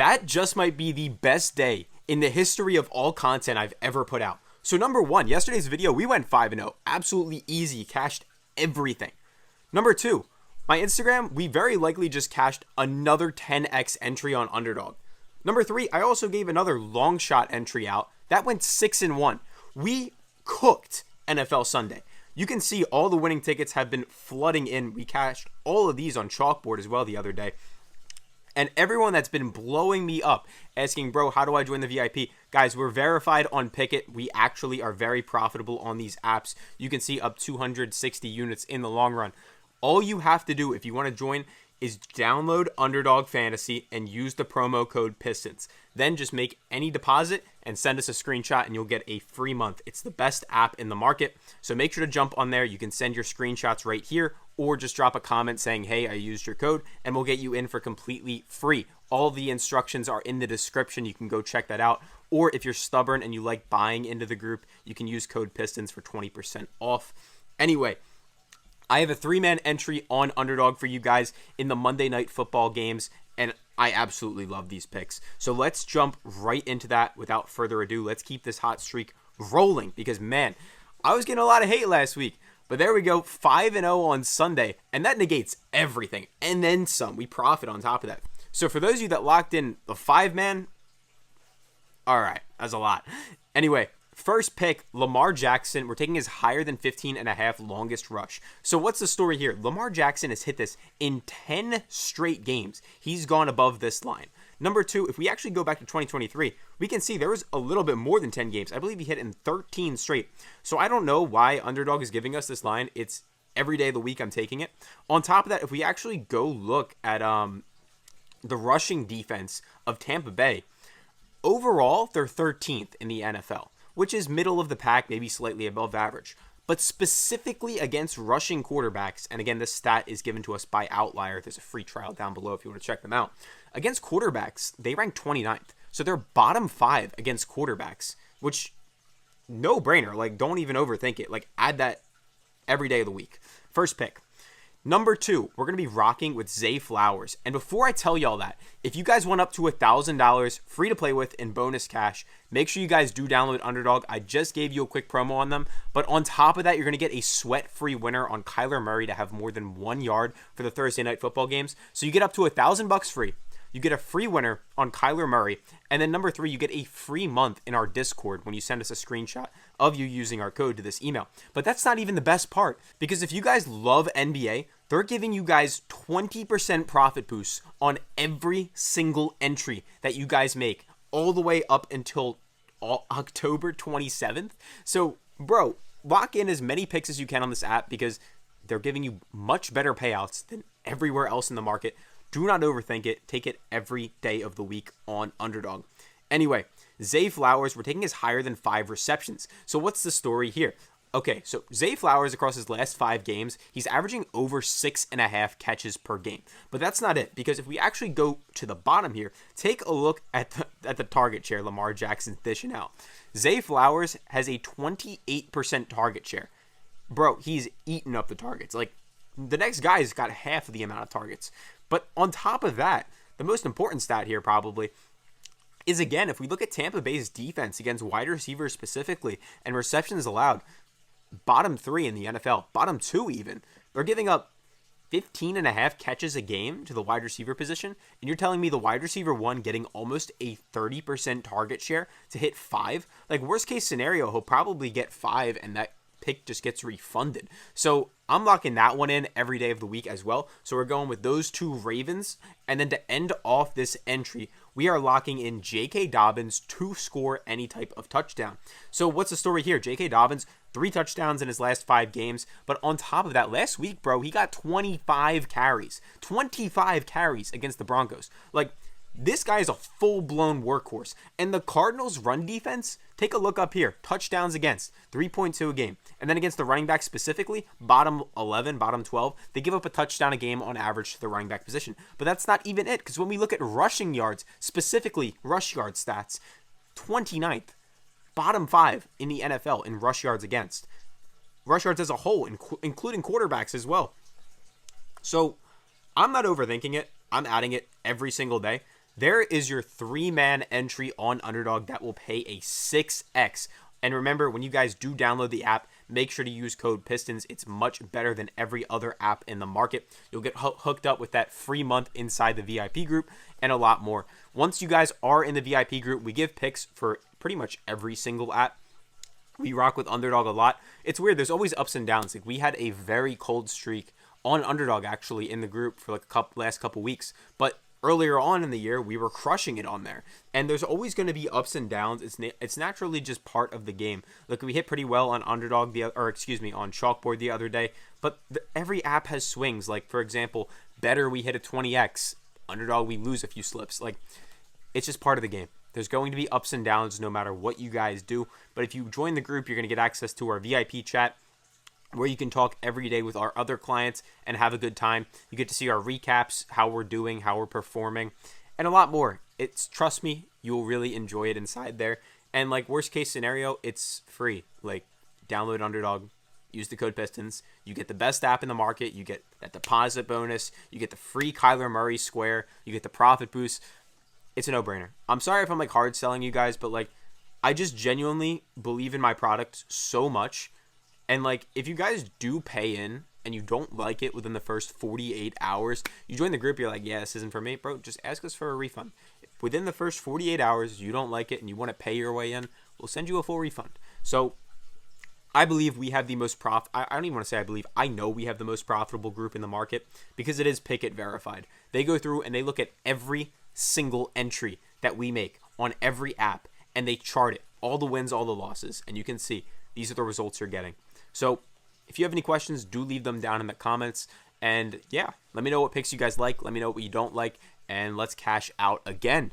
That just might be the best day in the history of all content I've ever put out. So number one, yesterday's video, we went 5-0. Absolutely easy, cashed everything. Number two, my Instagram, we very likely just cashed another 10x entry on Underdog. Number three, I also gave another long shot entry out. That went 6-1. We cooked NFL Sunday. You can see all the winning tickets have been flooding in. We cashed all of these on Chalkboard as well the other day. And everyone that's been blowing me up, asking, bro, how do I join the VIP? Guys, we're verified on Pickett. We actually are very profitable on these apps. You can see up 260 units in the long run. All you have to do if you want to join is download Underdog Fantasy and use the promo code PISTONS. Then just make any deposit and send us a screenshot and you'll get a free month. It's the best app in the market. So make sure to jump on there. You can send your screenshots right here or just drop a comment saying, hey, I used your code, and we'll get you in for completely free. All the instructions are in the description. You can go check that out. Or if you're stubborn and you like buying into the group, you can use code PISTONS for 20% off. Anyway, I have a 3-man entry on Underdog for you guys in the Monday Night Football games, and I absolutely love these picks. So let's jump right into that without further ado. Let's keep this hot streak rolling because, man, I was getting a lot of hate last week. But there we go, 5-0 on Sunday, and that negates everything, and then some. We profit on top of that. So for those of you that locked in the 5-man, all right, that's a lot. Anyway, first pick, Lamar Jackson. We're taking his higher than 15.5 longest rush. So what's the story here? Lamar Jackson has hit this in 10 straight games. He's gone above this line. Number two, if we actually go back to 2023, we can see there was a little bit more than 10 games. I believe he hit in 13 straight. So I don't know why Underdog is giving us this line. It's every day of the week I'm taking it. On top of that, if we actually go look at the rushing defense of Tampa Bay, overall, they're 13th in the NFL, which is middle of the pack, maybe slightly above average. But specifically against rushing quarterbacks, and again, this stat is given to us by Outlier. There's a free trial down below if you want to check them out. Against quarterbacks, they rank 29th. So they're bottom 5 against quarterbacks, which, no brainer. Like, don't even overthink it. Like, add that every day of the week. First pick. Number two, we're going to be rocking with Zay Flowers. And before I tell y'all that, if you guys want up to $1,000 free to play with in bonus cash, make sure you guys do download Underdog. I just gave you a quick promo on them. But on top of that, you're going to get a sweat-free winner on Kyler Murray to have more than 1 yard for the Thursday Night Football games. So you get up to $1,000 free. You get a free winner on Kyler Murray. And then number three, you get a free month in our Discord when you send us a screenshot of you using our code to this email. But that's not even the best part, because if you guys love NBA, they're giving you guys 20% profit boosts on every single entry that you guys make all the way up until October 27th. So, bro, lock in as many picks as you can on this app because they're giving you much better payouts than everywhere else in the market. Do not overthink it. Take it every day of the week on Underdog. Anyway, Zay Flowers, we're taking his higher than 5 receptions. So what's the story here? Okay, so Zay Flowers, across his last 5 games, he's averaging over 6.5 catches per game. But that's not it, because if we actually go to the bottom here, take a look at the target share Lamar Jackson's dishing out. Zay Flowers has a 28% target share. Bro, he's eating up the targets. Like, the next guy's got half of the amount of targets. But on top of that, the most important stat here probably is, again, if we look at Tampa Bay's defense against wide receivers specifically and receptions allowed, bottom 3 in the NFL, bottom 2 even. They're giving up 15.5 catches a game to the wide receiver position, and you're telling me the wide receiver 1 getting almost a 30% target share to hit 5? Like, worst case scenario, he'll probably get 5, and that pick just gets refunded. So I'm locking that one in every day of the week as well. So we're going with those 2 Ravens. And then to end off this entry, we are locking in J.K. Dobbins to score any type of touchdown. So what's the story here? J.K. Dobbins, 3 touchdowns in his last 5 games. But on top of that, last week, bro, he got 25 carries. 25 carries against the Broncos. Like, this guy is a full-blown workhorse. And the Cardinals' run defense, take a look up here. Touchdowns against, 3.2 a game. And then against the running back specifically, bottom 11, bottom 12, they give up a touchdown a game on average to the running back position. But that's not even it, because when we look at rushing yards, specifically rush yard stats, 29th, bottom 5 in the NFL in rush yards against. Rush yards as a whole, including quarterbacks as well. So I'm not overthinking it. I'm adding it every single day. There is your 3-man entry on Underdog that will pay a 6x. And remember, when you guys do download the app, make sure to use code PISTONS. It's much better than every other app in the market. You'll get hooked up with that free month inside the VIP group and a lot more. Once you guys are in the VIP group, we give picks for pretty much every single app. We rock with Underdog a lot. It's weird. There's always ups and downs. Like, we had a very cold streak on Underdog actually in the group for like last couple weeks. But earlier on in the year, we were crushing it on there. And there's always going to be ups and downs. It's naturally just part of the game. Look, we hit pretty well on Underdog, on Chalkboard the other day. But every app has swings. Like, for example, Better, we hit a 20x. Underdog, we lose a few slips. Like, it's just part of the game. There's going to be ups and downs no matter what you guys do. But if you join the group, you're going to get access to our VIP chat where you can talk every day with our other clients and have a good time. You get to see our recaps, how we're doing, how we're performing, and a lot more. Trust me, you'll really enjoy it inside there. And like, worst case scenario, it's free. Like, download Underdog, use the code PISTONS. You get the best app in the market. You get that deposit bonus. You get the free Kyler Murray square. You get the profit boost. It's a no-brainer. I'm sorry if I'm like hard selling you guys, but like, I just genuinely believe in my product so much. And like, if you guys do pay in and you don't like it within the first 48 hours, you join the group, you're like, yeah, this isn't for me, bro, just ask us for a refund. If within the first 48 hours, you don't like it and you want to pay your way in, we'll send you a full refund. So I believe we have the most I don't even want to say I believe. I know we have the most profitable group in the market because it is Pickett verified. They go through and they look at every single entry that we make on every app and they chart it, all the wins, all the losses, and you can see these are the results you're getting. So if you have any questions, do leave them down in the comments. And yeah, let me know what picks you guys like. Let me know what you don't like. And let's cash out again.